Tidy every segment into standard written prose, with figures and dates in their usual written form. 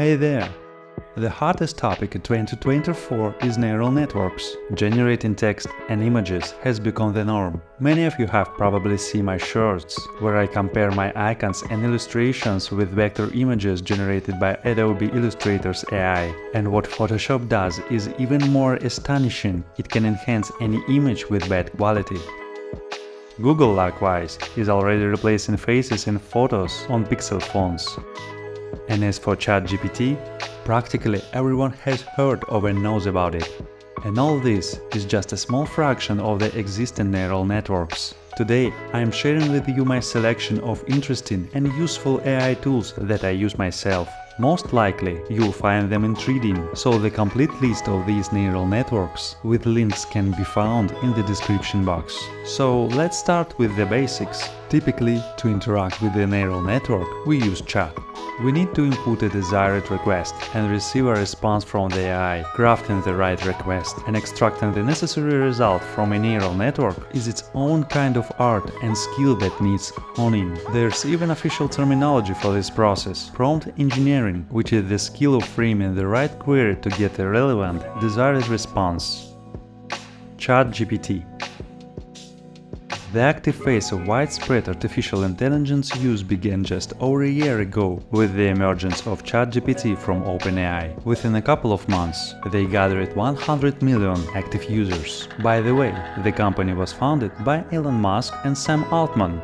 Hey there! The hottest topic in 2024 is neural networks. Generating text and images has become the norm. Many of you have probably seen my shorts, where I compare my icons and illustrations with vector images generated by Adobe Illustrator's AI. And what Photoshop does is even more astonishing. It can enhance any image with bad quality. Google, likewise, is already replacing faces in photos on Pixel phones. And as for ChatGPT, practically everyone has heard of and knows about it. And all this is just a small fraction of the existing neural networks. Today, I am sharing with you my selection of interesting and useful AI tools that I use myself. Most likely, you'll find them intriguing, so the complete list of these neural networks with links can be found in the description box. So let's start with the basics. Typically, to interact with the neural network, we use chat. We need to input a desired request and receive a response from the AI. Crafting the right request and extracting the necessary result from a neural network is its own kind of art and skill that needs honing. There's even official terminology for this process: prompt engineering, which is the skill of framing the right query to get a relevant, desired response. ChatGPT. The active phase of widespread artificial intelligence use began just over a year ago with the emergence of ChatGPT from OpenAI. Within a couple of months, they gathered 100 million active users. By the way, the company was founded by Elon Musk and Sam Altman.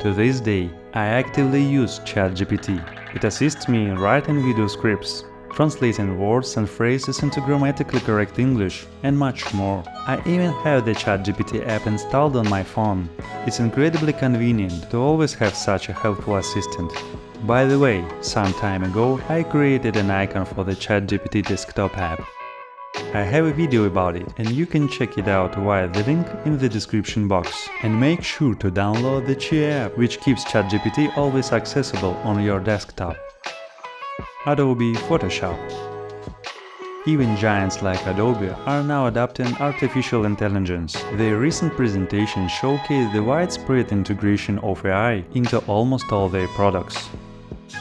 To this day, I actively use ChatGPT. It assists me in writing video scripts, translating words and phrases into grammatically correct English, and much more. I even have the ChatGPT app installed on my phone. It's incredibly convenient to always have such a helpful assistant. By the way, some time ago I created an icon for the ChatGPT desktop app. I have a video about it, and you can check it out via the link in the description box. And make sure to download the Chi app, which keeps ChatGPT always accessible on your desktop. Adobe Photoshop. Even giants like Adobe are now adopting artificial intelligence. Their recent presentation showcased the widespread integration of AI into almost all their products.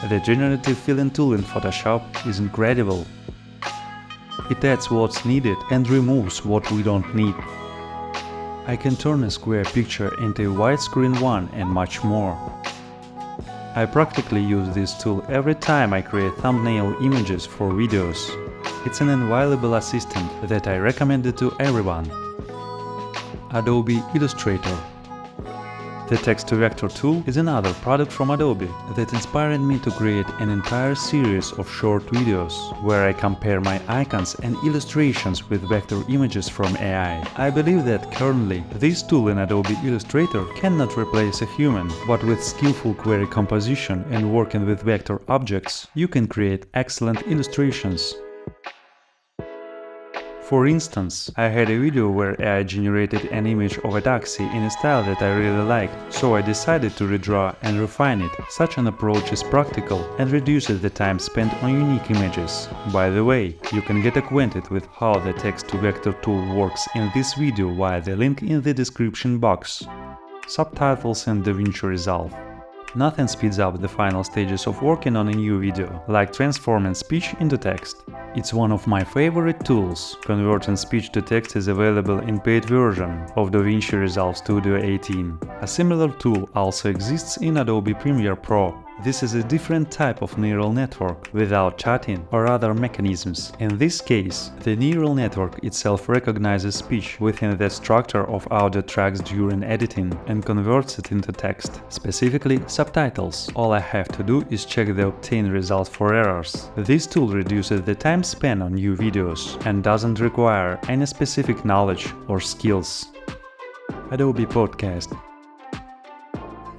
The Generative filling tool in Photoshop is incredible. It adds what's needed and removes what we don't need. I can turn a square picture into a widescreen one and much more. I practically use this tool every time I create thumbnail images for videos. It's an invaluable assistant that I recommend it to everyone. Adobe Illustrator. The text-to-vector tool is another product from Adobe that inspired me to create an entire series of short videos where I compare my icons and illustrations with vector images from AI. I believe that currently this tool in Adobe Illustrator cannot replace a human, but with skillful query composition and working with vector objects, you can create excellent illustrations. For instance, I had a video where AI generated an image of a taxi in a style that I really liked, so I decided to redraw and refine it. Such an approach is practical and reduces the time spent on unique images. By the way, you can get acquainted with how the text-to-vector tool works in this video via the link in the description box. Subtitles and Davinci Resolve. Nothing speeds up the final stages of working on a new video, like transforming speech into text. It's one of my favorite tools. Converting speech to text is available in paid version of Davinci Resolve Studio 18. A similar tool also exists in Adobe Premiere Pro. This is a different type of neural network, without chatting or other mechanisms. In this case, the neural network itself recognizes speech within the structure of audio tracks during editing and converts it into text, specifically subtitles. All I have to do is check the obtained result for errors. This tool reduces the time spent on new videos and doesn't require any specific knowledge or skills. Adobe Podcast.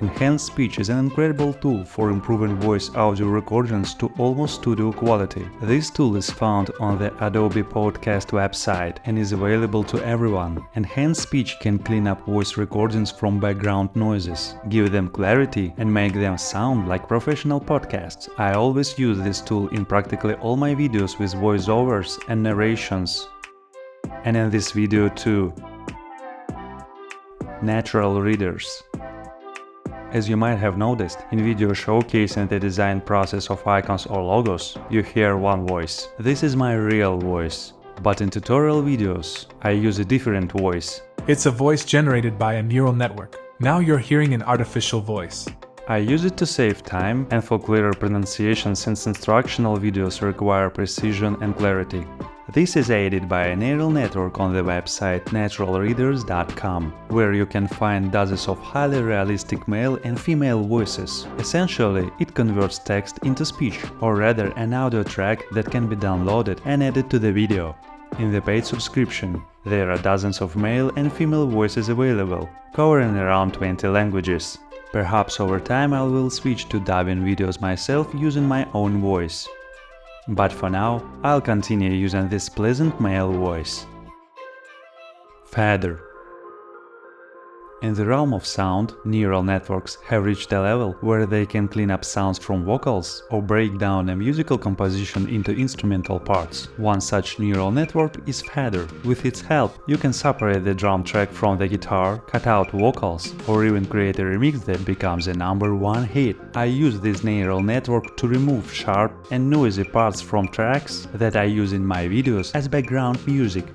Enhanced Speech is an incredible tool for improving voice audio recordings to almost studio quality. This tool is found on the Adobe Podcast website and is available to everyone. Enhanced Speech can clean up voice recordings from background noises, give them clarity, and make them sound like professional podcasts. I always use this tool in practically all my videos with voiceovers and narrations. And in this video too. Natural Readers. As you might have noticed, in videos showcasing the design process of icons or logos, you hear one voice. This is my real voice. But in tutorial videos, I use a different voice. It's a voice generated by a neural network. Now you're hearing an artificial voice. I use it to save time and for clearer pronunciation, since instructional videos require precision and clarity. This is aided by a neural network on the website naturalreaders.com, where you can find dozens of highly realistic male and female voices. Essentially, it converts text into speech, or rather an audio track that can be downloaded and added to the video. In the paid subscription, there are dozens of male and female voices available, covering around 20 languages. Perhaps over time I will switch to dubbing videos myself using my own voice. But for now, I'll continue using this pleasant male voice. Fadr. In the realm of sound, neural networks have reached a level where they can clean up sounds from vocals or break down a musical composition into instrumental parts. One such neural network is Fadr. With its help, you can separate the drum track from the guitar, cut out vocals, or even create a remix that becomes a #1 hit. I use this neural network to remove sharp and noisy parts from tracks that I use in my videos as background music.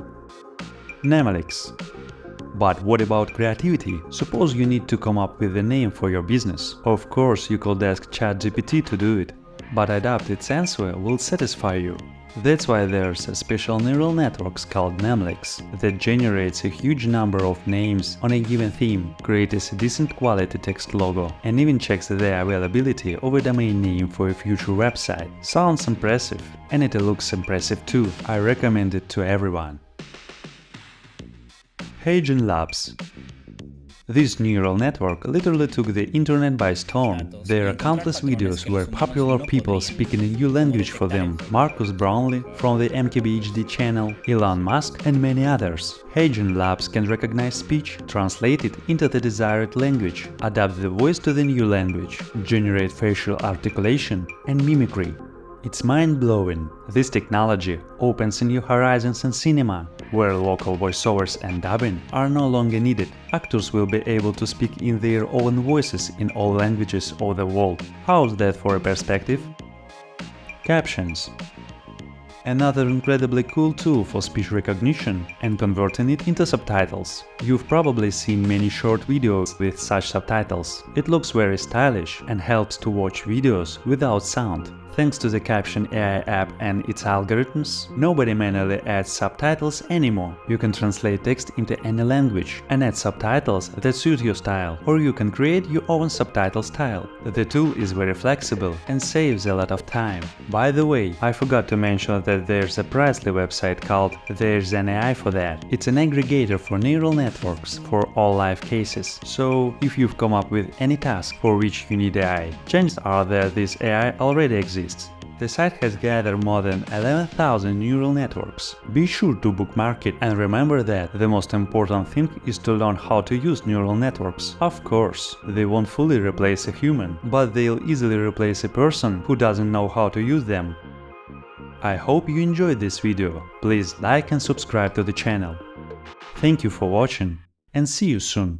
Namelix. But what about creativity? Suppose you need to come up with a name for your business. Of course, you could ask ChatGPT to do it, but I doubt its answer will satisfy you. That's why there's a special neural network called Namelix that generates a huge number of names on a given theme, creates a decent quality text logo, and even checks the availability of a domain name for a future website. Sounds impressive, and it looks impressive too. I recommend it to everyone. Heygen Labs. This neural network literally took the internet by storm. There are countless videos where popular people speak in a new language for them. Marcus Brownlee from the MKBHD channel, Elon Musk, and many others. Heygen Labs can recognize speech, translate it into the desired language, adapt the voice to the new language, generate facial articulation and mimicry. It's mind-blowing. This technology opens new horizons in cinema, where local voiceovers and dubbing are no longer needed. Actors will be able to speak in their own voices in all languages of the world. How's that for a perspective? Captions. Another incredibly cool tool for speech recognition and converting it into subtitles. You've probably seen many short videos with such subtitles. It looks very stylish and helps to watch videos without sound. Thanks to the Caption AI app and its algorithms, nobody manually adds subtitles anymore. You can translate text into any language and add subtitles that suit your style, or you can create your own subtitle style. The tool is very flexible and saves a lot of time. By the way, I forgot to mention that there's a pricely website called There's an AI for that. It's an aggregator for neural networks for all live cases. So if you've come up with any task for which you need AI, chances are that this AI already exists. The site has gathered more than 11,000 neural networks. Be sure to bookmark it, and remember that the most important thing is to learn how to use neural networks. Of course, they won't fully replace a human, but they'll easily replace a person who doesn't know how to use them. I hope you enjoyed this video. Please like and subscribe to the channel. Thank you for watching, and see you soon.